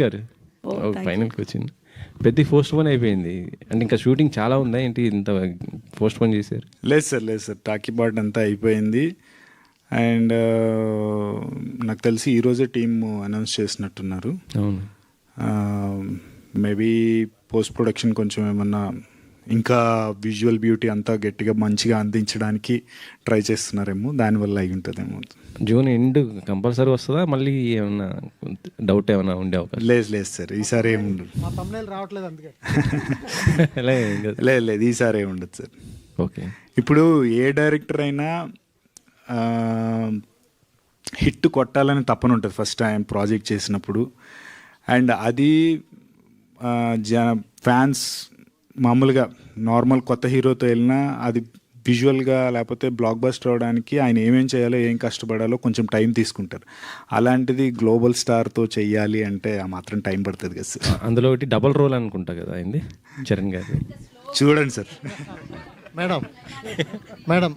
గారు ఫైనల్కి వచ్చింది. పెద్ద పోస్ట్ పోన్ అయిపోయింది అంటే ఇంకా షూటింగ్ చాలా ఉందా ఏంటి ఇంత పోస్ట్ పోన్ చేశారు? లేదు సార్ టాకీబాట్ అంతా అయిపోయింది. అండ్ నాకు తెలిసి ఈరోజే టీమ్ అనౌన్స్ చేసినట్టున్నారు. అవును, మేబీ పోస్ట్ ప్రొడక్షన్ కొంచెం ఏమన్నా ఇంకా విజువల్ బ్యూటీ అంతా గట్టిగా మంచిగా అందించడానికి ట్రై చేస్తున్నారేమో, దానివల్ల అయి ఉంటుందేమో. జూన్ ఎండ్ కంపల్సరీ వస్తుందా? మళ్ళీ ఏమన్నా డౌట్ ఏమైనా ఉండే అవకాశం? లేదు సార్, ఈసారి ఏమి ఉండదు. రావట్లేదు అందుకే. లేదు ఈసారి ఏమి ఉండదు సార్. ఓకే, ఇప్పుడు ఏ డైరెక్టర్ అయినా హిట్ కొట్టాలని తప్పన ఉంటుంది ఫస్ట్ టైం ప్రాజెక్ట్ చేసినప్పుడు. అండ్ అది ఫ్యాన్స్ మామూలుగా నార్మల్ కొత్త హీరోతో వెళ్ళినా అది విజువల్గా లేకపోతే బ్లాక్ బస్టర్ అవడానికి ఆయన ఏమేం చేయాలో ఏం కష్టపడాలో కొంచెం టైం తీసుకుంటారు. అలాంటిది గ్లోబల్ స్టార్తో చెయ్యాలి అంటే ఆ మాత్రం టైం పడుతుంది కదా సార్. అందులో ఒకటి డబల్ రోల్ అనుకుంటా కదా అయింది చరణ్ గారు. చూడండి సార్. మేడం